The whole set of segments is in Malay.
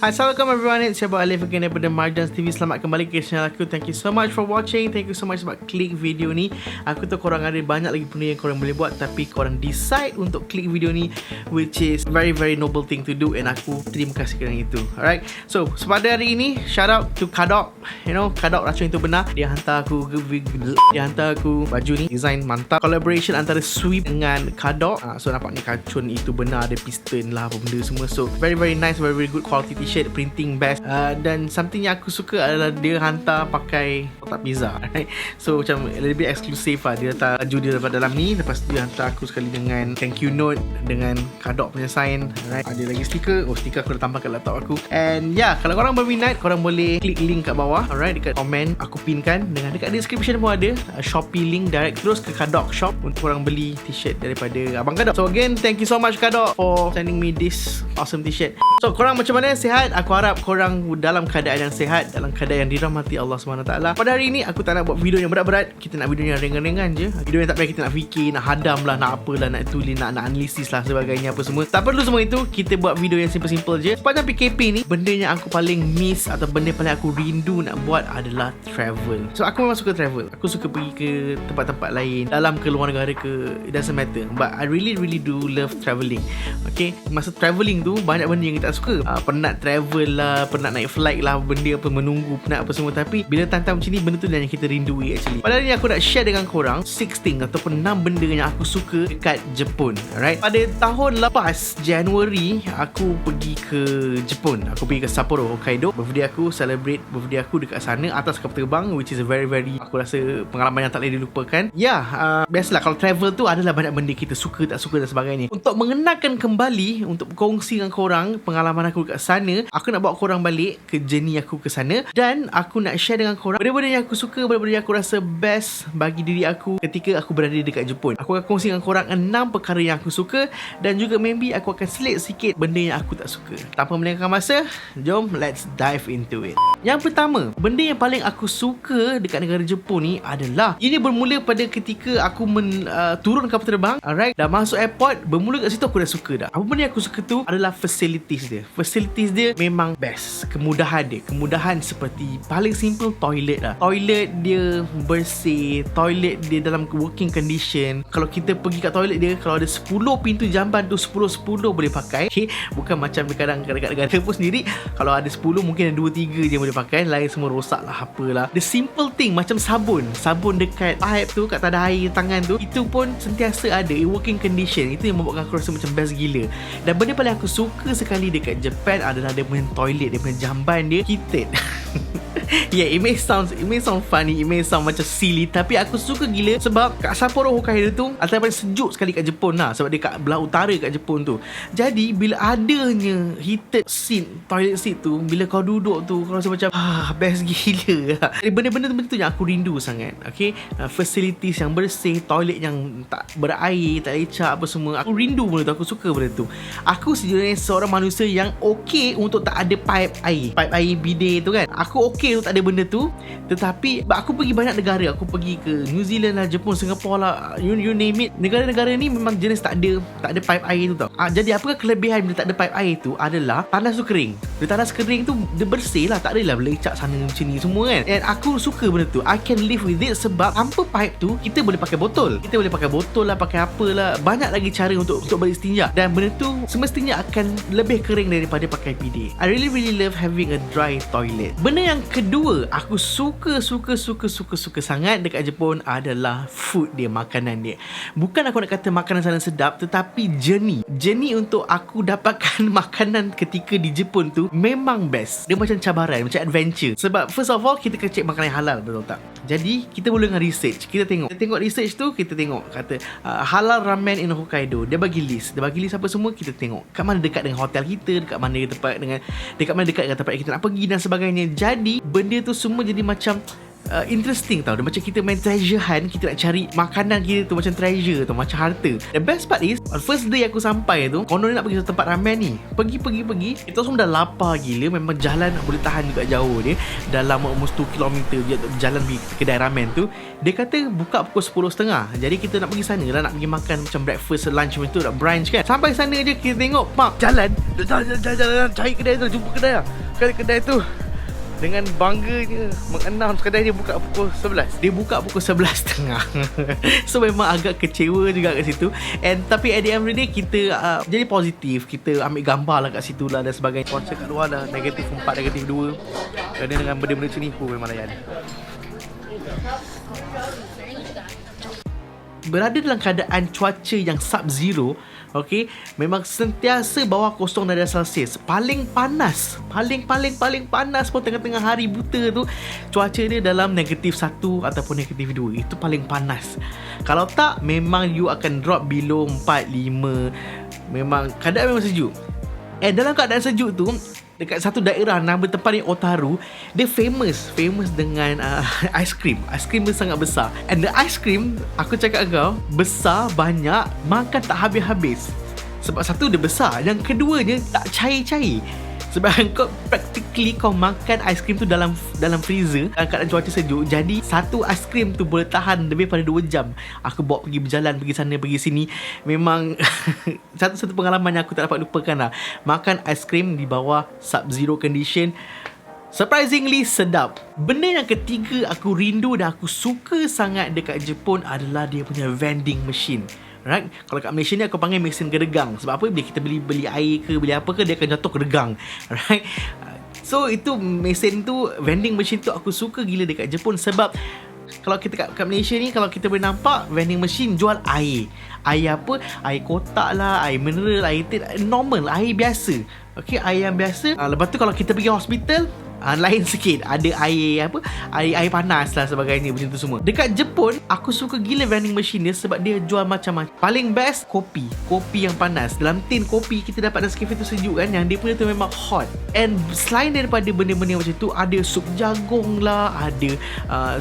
Assalamualaikum everyone, it's your boy Alif again daripada Marjans TV. Selamat kembali ke channel aku. Thank you so much for watching. Thank you so much sebab klik video ni. Aku tahu korang ada banyak lagi benda yang korang boleh buat, tapi korang decide untuk klik video ni, which is very noble thing to do, and aku terima kasih kerana itu. Alright, so pada hari ini, shout out to Kadok. You know, Kadok racun itu benar. Dia hantar aku baju ni, design mantap. Collaboration antara Sweep dengan Kadok. So nampak ni racun itu benar, ada piston lah apa benda semua. So very nice, very good quality t-shirt, printing best. Dan something yang aku suka adalah dia hantar pakai kotak pizza, right? So macam lebih eksklusif lah. Dia letak baju dia daripada dalam ni, lepas tu dia hantar aku sekali dengan thank you note dengan Kadok punya sign, right? Ada lagi stiker. Stiker aku dah tambah kat laptop aku. And yeah, kalau korang berminat, korang boleh klik link kat bawah, alright, dekat komen aku pinkan, dengan dekat description pun ada Shopee link direct terus ke Kadok shop untuk korang beli t-shirt daripada Abang Kadok. So again, thank you so much Kadok for sending me this awesome t-shirt. So korang macam mana? Sihat? Aku harap korang dalam keadaan yang sihat, dalam keadaan yang dirahmati Allah SWT. Pada hari ini aku tak nak buat video yang berat-berat. Kita nak video yang ringan-ringan je. Video yang tak payah kita nak fikir, nak hadam lah, nak apalah, nak tulis, nak analisis lah sebagainya apa semua. Tak perlu semua itu. Kita buat video yang simple-simple je. Sepanjang PKP ni, benda yang aku paling miss atau benda yang paling aku rindu nak buat adalah travel. So aku memang suka travel. Aku suka pergi ke tempat-tempat lain, dalam ke luar negara ke, it doesn't matter. But I really do love travelling. Okay, masa travelling tu banyak benda yang kita tak suka. Penat travel lah, penat naik flight lah, benda apa, menunggu, penat apa semua. Tapi bila time-time macam ni, benda tu yang kita rindui actually. Pada hari ni aku nak share dengan korang 6 things ataupun 6 benda yang aku suka dekat Jepun. Alright, pada tahun lepas Januari, aku pergi ke Jepun. Aku pergi ke Sapporo, Hokkaido. Birthday aku, celebrate birthday aku dekat sana atas kapal terbang, which is a very aku rasa pengalaman yang tak boleh dilupakan. Biasalah kalau travel tu adalah banyak benda kita suka, tak suka dan sebagainya. Untuk mengenalkan kembali, untuk berkongsi dengan korang pengalaman aku dekat sana, aku nak bawa korang balik ke journey aku ke sana, dan aku nak share dengan korang benda-benda yang aku suka, benda-benda yang aku rasa best bagi diri aku ketika aku berada dekat Jepun. Aku akan kongsi dengan korang 6 perkara yang aku suka, dan juga maybe aku akan select sikit benda yang aku tak suka. Tanpa melengahkan masa, jom let's dive into it. Yang pertama, benda yang paling aku suka dekat negara Jepun ni adalah, ini bermula pada ketika aku turun kapal terbang, alright, dah masuk airport, bermula kat situ aku dah suka dah. Apa benda yang aku suka tu adalah facilities dia. Facilities dia memang best. Kemudahan seperti paling simple toilet lah. Toilet dia bersih, toilet dia dalam working condition. Kalau kita pergi kat toilet dia, kalau ada 10 pintu jamban tu 10 boleh pakai. Okay? Bukan macam kadang negara pun sendiri, kalau ada 10 mungkin ada 2-3 je boleh pakai, lain semua rosak lah apalah. The simple thing macam sabun dekat pipe tu, kat tada air tangan tu, itu pun sentiasa ada in working condition. Itu yang membuatkan aku rasa macam best gila. Dan benda paling aku suka sekali dekat Japan adalah dia punya toilet, dia punya jamban dia heated. Yeah, it may sound funny, it may sound macam silly, tapi aku suka gila sebab kat Sapporo, Hokkaido tu antara paling sejuk sekali kat Jepun lah, sebab dia kat belah utara kat Jepun tu. Jadi bila adanya heated seat, toilet seat tu, bila kau duduk tu, kau rasa macam best gila. Jadi benda-benda tu yang aku rindu sangat. Okay, facilities yang bersih, toilet yang tak berair, tak lecak apa semua, aku rindu benda tu, aku suka benda tu. Aku sebenarnya seorang manusia yang okay untuk tak ada pipe air bidet tu kan. Aku okay untuk tak ada benda tu. Tetapi aku pergi banyak negara. Aku pergi ke New Zealand lah, Jepun, Singapore lah, you name it. Negara-negara ni memang jenis tak ada pipe air tu tau. Jadi apakah kelebihan bila tak ada pipe air tu adalah tandas tu kering. Bila tandas kering tu dia bersih lah, tak adalah lecak sana macam ni semua kan. And aku suka benda tu. I can live with it sebab tanpa pipe tu kita boleh pakai botol. Kita boleh pakai botol lah, pakai apalah. Banyak lagi cara untuk beristinja, dan benda tu semestinya akan lebih kering daripada pakai bidet. I really love having a dry toilet. Benda yang kedua aku suka sangat dekat Jepun adalah food dia, makanan dia. Bukan aku nak kata makanan sana sedap, tetapi journey untuk aku dapatkan makanan ketika di Jepun tu memang best. Dia macam cabaran, macam adventure. Sebab first of all, kita kena cek makanan yang halal, betul tak? Jadi kita boleh dengan research. Kita tengok research tu, kita tengok kata halal ramen in Hokkaido. Dia bagi list apa semua, kita tengok kat mana dekat dengan hotel kita, dekat mana dekat dengan tempat yang kita nak pergi dan sebagainya. Jadi benda tu semua jadi macam interesting tau. Dia macam kita main treasure hunt, kita nak cari makanan kita tu macam treasure tu, macam harta. The best part is, on first day aku sampai tu, konon nak pergi satu tempat ramen ni. Pergi kita semua dah lapar gila. Memang jalan boleh tahan juga jauh dia, dalam almost 2 km dia jalan pergi kedai ramen tu. Dia kata buka pukul 10.30. Jadi kita nak pergi sana lah, nak pergi makan macam breakfast, lunch macam tu, nak brunch kan. Sampai sana je kita tengok jalan cari kedai tu, jumpa kedai lah. Kedai tu dengan bangganya mengannounce kedai dia buka pukul 11. Dia buka pukul 11.30. So memang agak kecewa juga kat situ. Tapi at the end of the day, kita jadi positif. Kita ambil gambar lah kat situ lah dan sebagainya. Cuaca kat luar dah negatif 4, negatif 2. Dan dengan benda-benda macam ni memang layan. Berada dalam keadaan cuaca yang sub-zero, okay, memang sentiasa bawah 0 darjah Celsius. Paling panas, paling panas pun tengah-tengah hari buta tu, cuaca dia dalam negatif 1 ataupun negatif 2. Itu paling panas. Kalau tak, memang you akan drop below 4, 5. Memang keadaan memang sejuk. Dalam keadaan sejuk tu, dekat satu daerah nama tempat ni Otaru, dia famous dengan aiskrim. Aiskrim dia sangat besar. And the ice cream, aku cakap kau, besar, banyak, makan tak habis-habis. Sebab satu dia besar, yang keduanya tak cair-cair. Sebab kau practically kau makan aiskrim tu dalam freezer dalam keadaan cuaca sejuk. Jadi satu aiskrim tu boleh tahan lebih pada 2 jam. Aku bawa pergi berjalan, pergi sana, pergi sini. Memang satu pengalaman yang aku tak dapat lupakan lah. Makan aiskrim di bawah sub-zero condition, surprisingly sedap. Benda yang ketiga aku rindu dan aku suka sangat dekat Jepun adalah dia punya vending machine. Right? Kalau kat Malaysia ni aku panggil mesin gedegang. Sebab apa? Bila kita beli air ke, beli apa ke, dia akan jatuh gedegang. Right? So itu mesin tu, vending machine tu aku suka gila dekat Jepun. Sebab kalau kita kat Malaysia ni, kalau kita boleh nampak vending machine jual air. Air apa? Air kotak lah, air mineral, air normal, air biasa. Okay, air yang biasa. Lepas tu kalau kita pergi hospital, lain sikit. Ada air air panas lah sebagainya, macam tu semua. Dekat Jepun, aku suka gila vending machine dia sebab dia jual macam-macam. Paling best, kopi yang panas. Dalam tin kopi kita dapat Nescafe tu sejuk kan, yang dia punya tu memang hot. And selain daripada benda-benda macam tu, ada sup jagung lah, ada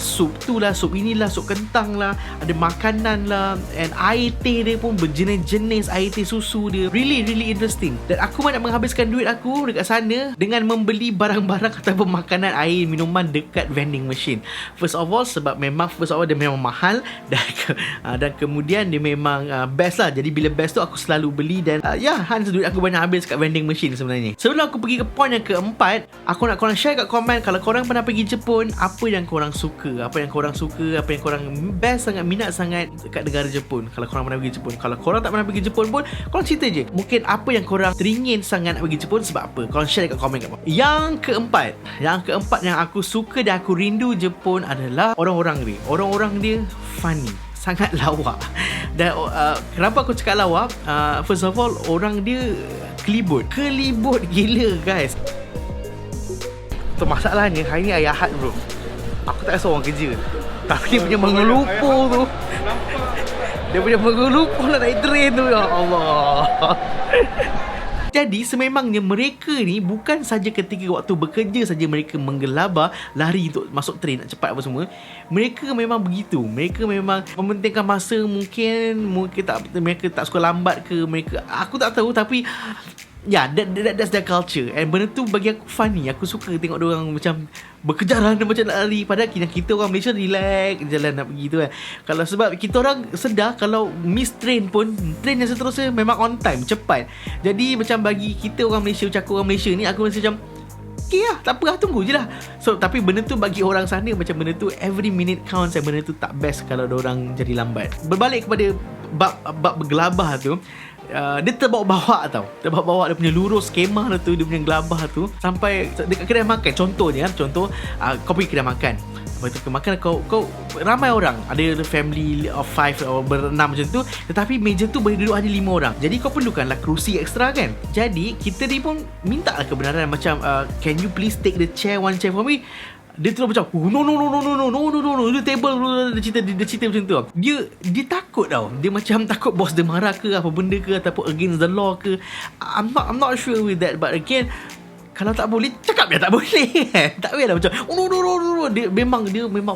sup tu lah, sup inilah, sup kentang lah, ada makanan lah, and air teh dia pun berjenis-jenis, air teh susu dia. Really interesting. Dan aku banyak menghabiskan duit aku dekat sana dengan membeli barang-barang ataupun makanan, air, minuman dekat vending machine. First of all, sebab memang dia memang mahal, dan kemudian dia memang best lah. Jadi bila best tu aku selalu beli, dan hence duit aku banyak habis kat vending machine sebenarnya. Sebelum aku pergi ke point yang keempat, aku nak korang share kat komen, kalau korang pernah pergi Jepun, apa yang korang suka, apa yang korang best sangat, minat sangat dekat negara Jepun. Kalau korang pernah pergi Jepun, kalau korang tak pernah pergi Jepun pun, korang cerita je mungkin apa yang korang teringin sangat nak pergi Jepun, sebab apa. Korang share kat komen kat bawah. Yang keempat yang aku suka dan aku rindu Jepun adalah orang-orang dia. Orang-orang dia funny, sangat lawak. Dan kenapa aku cakap lawak? First of all, orang dia kelibut gila guys. Tu masalahnya, hari ni hari Ahad bro, aku tak rasa orang kerja. Tapi dia punya mengelupo tu, dia punya mengelupo nak naik train tu, ya Allah. Jadi sememangnya mereka ni bukan saja ketika waktu bekerja saja mereka menggelabah, lari untuk masuk train nak cepat apa semua. Mereka memang begitu. Mereka memang mementingkan masa. Mungkin mereka tak suka lambat ke, aku tak tahu, tapi that's their culture. And benda tu bagi aku funny. Aku suka tengok diorang macam berkejaran macam nak lari. Padahal kita orang Malaysia relax jalan nak pergi tu kan. Kalau sebab kita orang sedar kalau miss train pun, train yang seterusnya memang on time, cepat. Jadi macam bagi kita orang Malaysia, macam aku orang Malaysia ni, aku rasa macam okay lah, tak apa lah, tunggu je lah. So tapi benda tu bagi orang sana macam benda tu every minute counts, dan benda tu tak best kalau diorang jadi lambat. Berbalik kepada bab bergelabah tu, dia terbawa-bawa tau. Terbawa-bawa dia punya lurus skema tu, dia punya gelabah tu sampai dekat kedai makan. Contoh kau pergi kedai makan, lepas tu makan, kau ramai orang, ada family of 5 atau berenam macam tu, tetapi meja tu boleh duduk hanya 5 orang. Jadi kau perlukanlah kerusi ekstra kan. Jadi kita ni pun minta lah kebenaran, macam can you please take the chair, one chair for me. Dia terus macam no, dia table, dia cerita macam tu. Dia takut tau. Dia macam takut bos dia marah ke apa benda ke, ataupun against the law ke. I'm not sure with that. But again, kalau tak boleh, cakap dia tak boleh. Tak payahlah macam no. Dia memang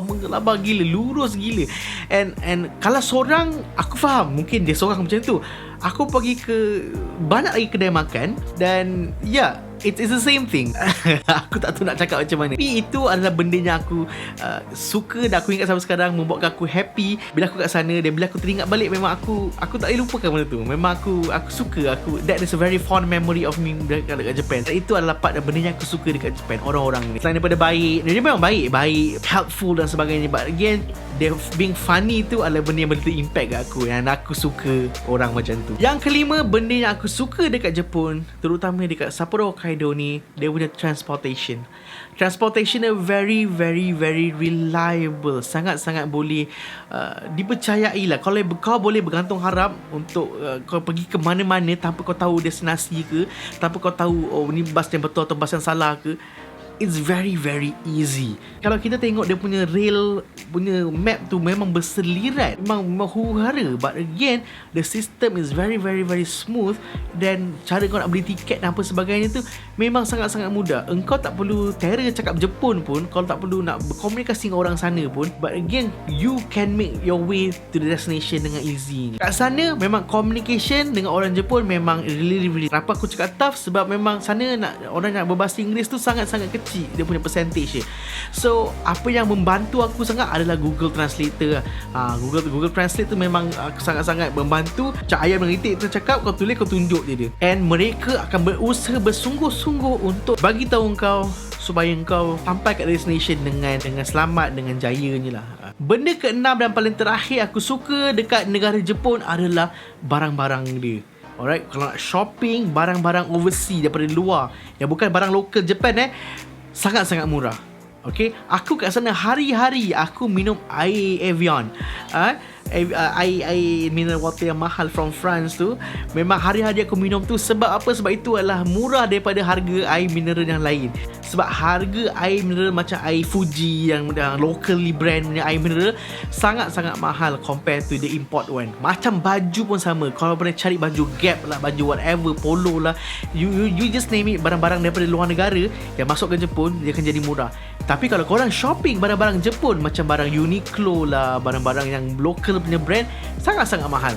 menggelabah gila, lurus gila. And kalau seorang, aku faham mungkin dia seorang macam tu. Aku pergi ke banyak lagi kedai makan dan it's the same thing. Aku tak tahu nak cakap macam mana. Tapi itu adalah benda yang aku suka dan aku ingat sampai sekarang, membuatkan aku happy bila aku kat sana. Dan bila aku teringat balik, memang aku tak boleh lupakan benda tu. Memang aku suka. That is a very fond memory of me dekat Japan. Dan itu adalah part dan benda yang aku suka dekat Japan. Orang-orang ni, selain daripada baik, dia memang baik, helpful dan sebagainya, but again, they being funny tu adalah benda yang betul impact kat aku. Dan aku suka orang macam tu. Yang kelima, benda yang aku suka dekat Jepun, terutama dekat Sapporo Hokkaido ni, dia punya transportation dia very reliable. Sangat-sangat boleh dipercayai lah. Kalau kau boleh bergantung harap untuk kau pergi ke mana-mana tanpa kau tahu destinasi ke, tanpa kau tahu ni bas yang betul atau bas yang salah ke, it's very easy. Kalau kita tengok dia punya rail punya map tu, memang berselirat, memang huru-hara, but again the system is very smooth. Dan cara kau nak beli tiket dan apa sebagainya tu memang sangat-sangat mudah. Engkau tak perlu terror cakap Jepun pun, kau tak perlu nak berkomunikasi dengan orang sana pun, but again you can make your way to the destination dengan easy. Kat sana memang communication dengan orang Jepun memang really kenapa aku cakap tough, sebab memang sana orang nak berbahasa Inggeris tu sangat-sangat kecil dia punya percentage dia. So apa yang membantu aku sangat adalah Google Translator. Google Translate tu memang sangat-sangat membantu. Cak ayam meritik tu cakap, kau tulis, kau tunjuk je dia. And mereka akan berusaha bersungguh-sungguh untuk bagi tahu kau supaya kau sampai kat destination dengan selamat, dengan jayanya lah. Benda keenam dan paling terakhir aku suka dekat negara Jepun adalah barang-barang dia. Alright, kalau nak shopping barang-barang overseas daripada luar yang bukan barang lokal Japan, sangat-sangat murah. Okay, aku kat sana hari-hari aku minum air Evian, air mineral water yang mahal from France tu. Memang hari-hari aku minum tu. Sebab apa? Sebab itu adalah murah daripada harga air mineral yang lain. Sebab harga air mineral macam air Fuji yang locally brand punya air mineral sangat-sangat mahal compare to the import one. Macam baju pun sama. Kalau pernah cari baju Gap lah, baju whatever, Polo lah, you just name it, barang-barang daripada luar negara yang masuk ke Jepun, dia akan jadi murah. Tapi kalau korang shopping barang-barang Jepun, macam barang Uniqlo lah, barang-barang yang local punya brand, sangat-sangat mahal.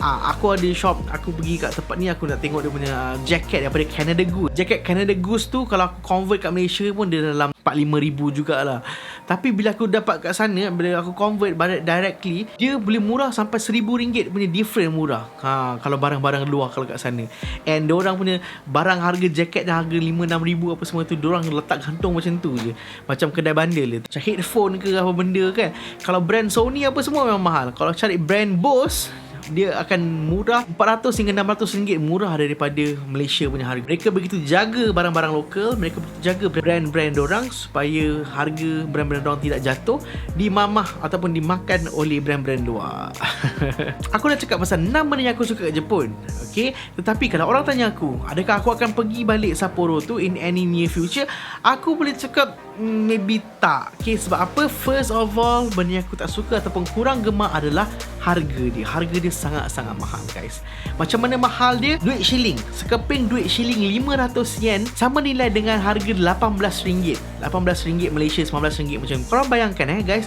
Aku ada shop, aku pergi kat tempat ni, aku nak tengok dia punya jacket daripada Canada Goose. Jacket Canada Goose tu kalau aku convert kat Malaysia pun dia dalam 4-5 ribu jugalah. Tapi bila aku dapat kat sana, bila aku convert directly, dia boleh murah sampai RM1,000 punya different murah. Kalau barang-barang luar kalau kat sana. And diorang punya barang harga jacket dan harga 5-6 ribu apa semua tu, diorang letak gantung macam tu je. Macam kedai bandel je. Macam headphone ke apa benda kan. Kalau brand Sony apa semua memang mahal. Kalau cari brand Bose, dia akan murah RM400 hingga RM600 murah daripada Malaysia punya harga. Mereka begitu jaga barang-barang lokal, mereka begitu jaga brand-brand dorang supaya harga brand-brand dorang tidak jatuh dimamah ataupun dimakan oleh brand-brand luar. Aku dah cakap pasal 6 benda yang aku suka kat Jepun. Okay? Tetapi kalau orang tanya aku, adakah aku akan pergi balik Sapporo tu in any near future? Aku boleh cakap maybe tak. Okay, sebab apa? First of all, benda yang aku tak suka ataupun kurang gemar adalah harga dia. Harga dia sangat-sangat mahal, guys. Macam mana mahal dia? Duit shilling, sekeping duit shilling yen sama nilai dengan harga RM18. RM18 Malaysia, RM19 macam tu. Korang bayangkan guys,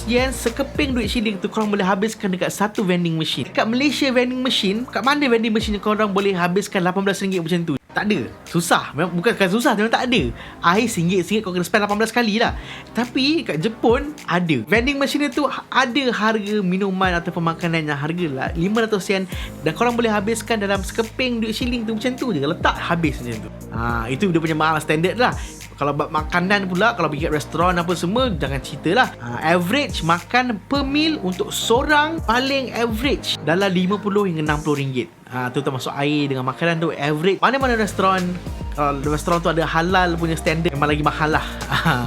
yen sekeping duit shilling tu korang boleh habiskan dekat satu vending machine. Dekat Malaysia vending machine, kat mana vending machine yang korang boleh habiskan RM18 macam tu? Tak ada. Susah. Memang bukan susah, memang tak ada. Air RM1 kau kena spend 18 kali lah. Tapi kat Jepun ada. Vending machine tu ada harga minuman atau makanan yang harga lah yen dan korang boleh habiskan dalam sekeping duit shilling tu macam tu je. Letak habis macam tu. Itu dia punya mahal standard lah. Kalau makanan pula, kalau pergi kat restoran apa semua, jangan cerita lah. Average makan per meal untuk seorang paling average dalam RM50 hingga RM60. Tu termasuk air dengan makanan tu average. Mana-mana restoran, restoran tu ada halal punya standard, memang lagi mahal lah.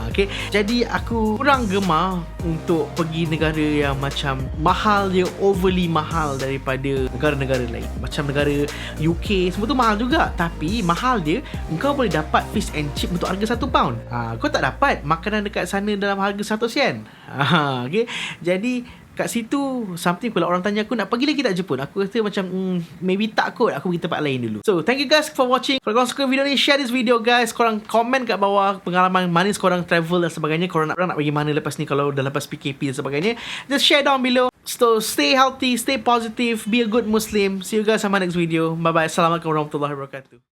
Okay. Jadi aku kurang gemar untuk pergi negara yang macam mahal dia, overly mahal daripada negara-negara lain. Macam negara UK, semua tu mahal juga. Tapi mahal dia, engkau boleh dapat fish and chip untuk harga £1. Kau tak dapat makanan dekat sana dalam harga 100 yen. Okay. Jadi kat situ something pula orang tanya aku nak pergi lagi tak Jepun. Aku kata macam maybe tak kot, aku pergi tempat lain dulu. So thank you guys for watching. Kalau korang suka video ni, share this video guys. Korang komen kat bawah pengalaman manis korang travel dan sebagainya. Korang nak pergi mana lepas ni kalau dah lepas PKP dan sebagainya. Just share down below. So stay healthy, stay positive, be a good Muslim. See you guys on my next video. Bye bye. Assalamualaikum warahmatullahi wabarakatuh.